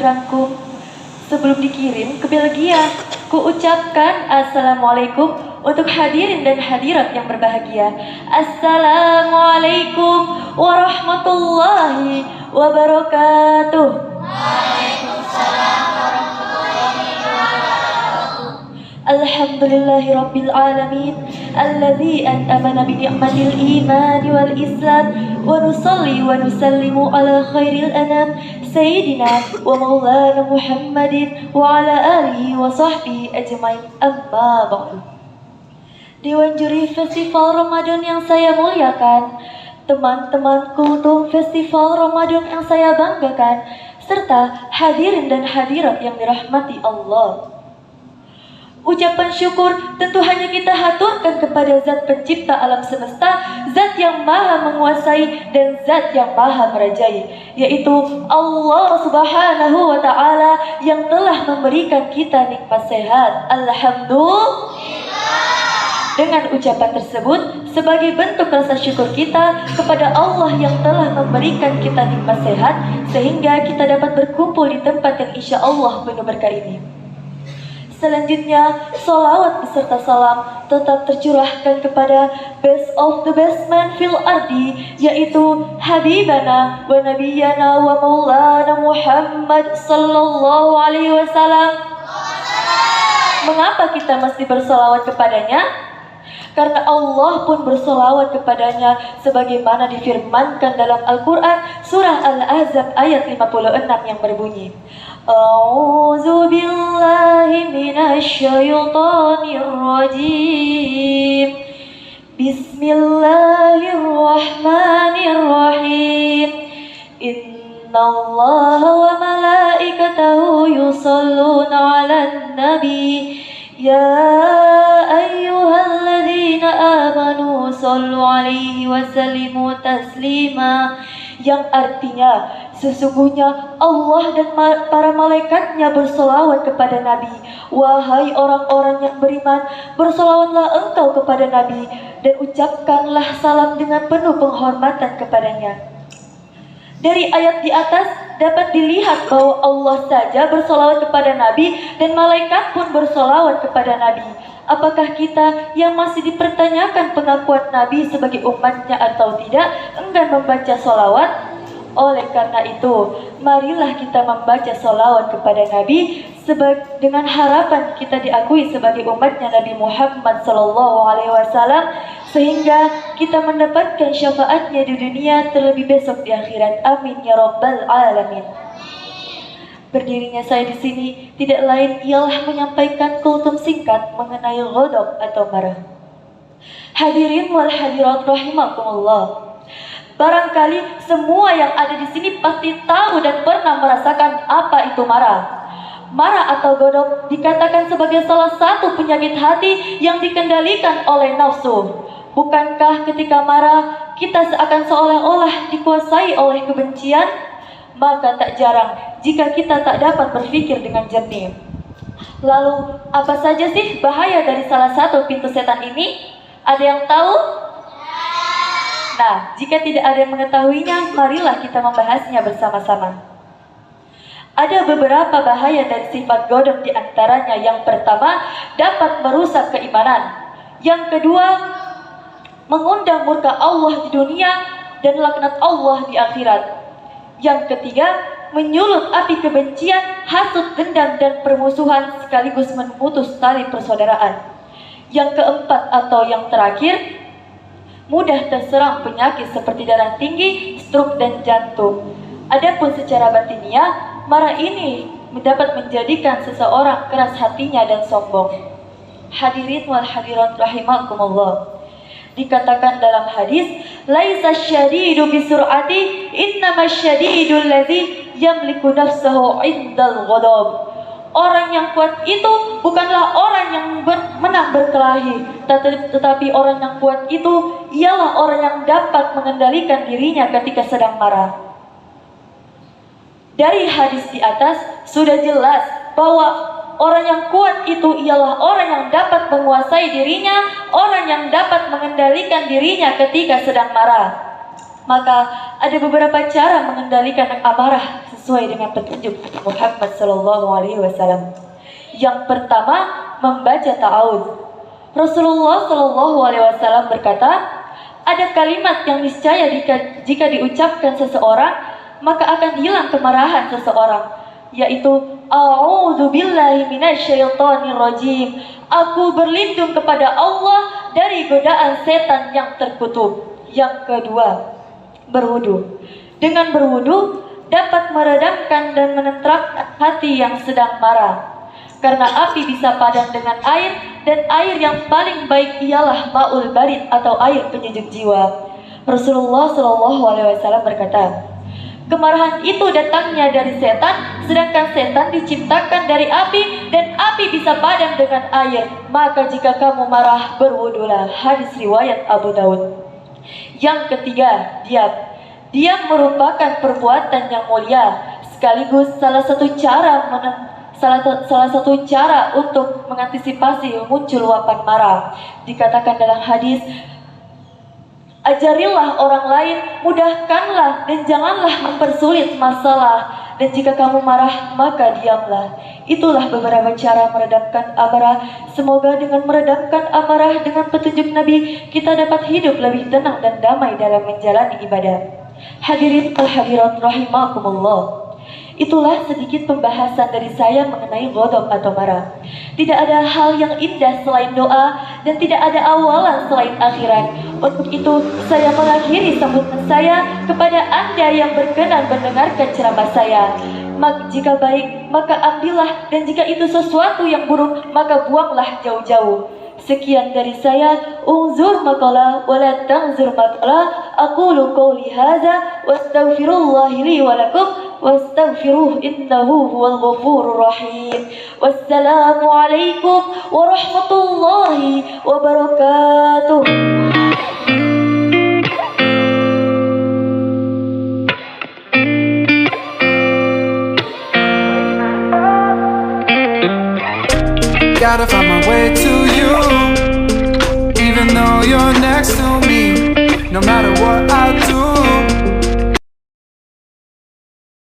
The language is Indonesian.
dirangkum. Sebelum dikirim ke Belgia, ku ucapkan Assalamualaikum untuk hadirin dan hadirat yang berbahagia. Assalamualaikum warahmatullahi wabarakatuh. Alhamdulillahi Rabbil Alamin alladzi an'amana bi ni'matil iman wal islam wa nusalli wa nusallimu ala khairil anam sayyidina wa maulana Muhammadin wa ala alihi wa sahbihi ajmain, amma ba'du. Dewan Juri Festival Ramadan yang saya muliakan, teman-teman kultum Festival Ramadan yang saya banggakan, serta hadirin dan hadirat yang dirahmati Allah. Ucapan syukur tentu hanya kita haturkan kepada Zat Pencipta alam semesta, Zat yang maha menguasai dan Zat yang maha merajai, yaitu Allah Subhanahu wa ta'ala yang telah memberikan kita nikmat sehat. Alhamdulillah. Dengan ucapan tersebut, sebagai bentuk rasa syukur kita kepada Allah yang telah memberikan kita nikmat sehat, sehingga kita dapat berkumpul di tempat yang insya Allah penuh berkah ini. Selanjutnya, sholawat beserta salam tetap tercurahkan kepada best of the best man fil ardi, yaitu Habibana wa Nabiyana wa Maulana Muhammad sallallahu alaihi wasallam. Mengapa kita mesti bersolawat kepadanya? Karena Allah pun bersolawat kepadanya sebagaimana difirmankan dalam Al-Quran surah Al-Ahzab ayat 56 yang berbunyi, A'udzu billahi minasy syaithanir rajim. Bismillahirrahmanirrahim. Innallaha wa malaikatahu yusholluna 'alan nabi. Ya ayyuhalladzina amanu shollu 'alaihi wa sallimu taslima, yang artinya sesungguhnya Allah dan para malaikatnya bersolawat kepada Nabi. Wahai orang-orang yang beriman, bersolawatlah engkau kepada Nabi dan ucapkanlah salam dengan penuh penghormatan kepadanya. Dari ayat di atas dapat dilihat bahwa Allah saja bersolawat kepada Nabi dan malaikat pun bersolawat kepada Nabi. Apakah kita yang masih dipertanyakan pengakuan Nabi sebagai umatnya atau tidak enggan membaca solawat? Oleh karena itu, marilah kita membaca solawat kepada Nabi dengan harapan kita diakui sebagai umatnya Nabi Muhammad SAW, sehingga kita mendapatkan syafaatnya di dunia terlebih besok di akhirat. Amin ya rabbal alamin. Berdirinya saya di sini tidak lain ialah menyampaikan kultum singkat mengenai ghadab atau marah. Hadirin wal hadirat rahimakumullah. Barangkali semua yang ada di sini pasti tahu dan pernah merasakan apa itu marah. Marah atau ghadab dikatakan sebagai salah satu penyakit hati yang dikendalikan oleh nafsu. Bukankah ketika marah kita seakan seolah-olah dikuasai oleh kebencian? Maka tak jarang jika kita tak dapat berpikir dengan jernih. Lalu apa saja sih bahaya dari salah satu pintu setan ini? Ada yang tahu? Nah, jika tidak ada yang mengetahuinya, marilah kita membahasnya bersama-sama. Ada beberapa bahaya dari sifat ghadab, di antaranya yang pertama, dapat merusak keimanan. Yang kedua, mengundang murka Allah di dunia dan laknat Allah di akhirat. Yang ketiga, menyulut api kebencian, hasut, dendam, dan permusuhan sekaligus memutus tali persaudaraan. Yang keempat atau yang terakhir, mudah terserang penyakit seperti darah tinggi, stroke, dan jantung. Adapun secara batiniah, marah ini dapat menjadikan seseorang keras hatinya dan sombong. Hadirin wal hadirat rahimakumullah. Dikatakan dalam hadis, laisa syadidu bisur'ati, innama syadidul ladzi yamliku nafsahu indal ghadab. Orang yang kuat itu bukanlah orang yang menang berkelahi, tetapi orang yang kuat itu ialah orang yang dapat mengendalikan dirinya ketika sedang marah. Dari hadis di atas sudah jelas bahwa orang yang kuat itu ialah orang yang dapat menguasai dirinya, orang yang dapat mengendalikan dirinya ketika sedang marah. Maka ada beberapa cara mengendalikan amarah sesuai dengan petunjuk Muhammad SAW. Yang pertama, membaca ta'awudz. Rasulullah SAW berkata, ada kalimat yang niscaya jika diucapkan seseorang, maka akan hilang kemarahan seseorang, yaitu A'udzubillahi minasyaitonirrajim. Aku berlindung kepada Allah dari godaan setan yang terkutuk. Yang kedua, berwudu. Dengan berwudu dapat meredamkan dan menenteramkan hati yang sedang marah. Karena api bisa padam dengan air, dan air yang paling baik ialah ma'ul barid atau air penyejuk jiwa. Rasulullah SAW berkata, kemarahan itu datangnya dari setan, sedangkan setan diciptakan dari api, dan api bisa padam dengan air. Maka jika kamu marah, berwudulah. Hadis riwayat Abu Daud. Yang ketiga, diam. Diam merupakan perbuatan yang mulia, sekaligus salah satu cara untuk mengantisipasi muncul luapan marah. Dikatakan dalam hadis, ajarilah orang lain, mudahkanlah dan janganlah mempersulit masalah. Dan jika kamu marah, maka diamlah. Itulah beberapa cara meredamkan amarah. Semoga dengan meredamkan amarah dengan petunjuk Nabi, kita dapat hidup lebih tenang dan damai dalam menjalani ibadah. Hadirin al-hadirat rahimakumullah. Itulah sedikit pembahasan dari saya mengenai ghadab atau marah. Tidak ada hal yang indah selain doa, dan tidak ada awalan selain akhirat. Untuk itu, saya mengakhiri sambutan saya kepada Anda yang berkenan mendengarkan ceramah saya. Jika baik, maka ambillah, dan jika itu sesuatu yang buruk, maka buanglah jauh-jauh. Sekian dari saya. Unzur maqala wa la tanzur maqala. Aqulu qawli hadza wa astaghfirullahi li wa lakum wastaghfiruh innahu huwal ghafurur rahim. Wassalamu alaikum warahmatullahi wabarakatuh. Gotta find my way to you, even though you're next to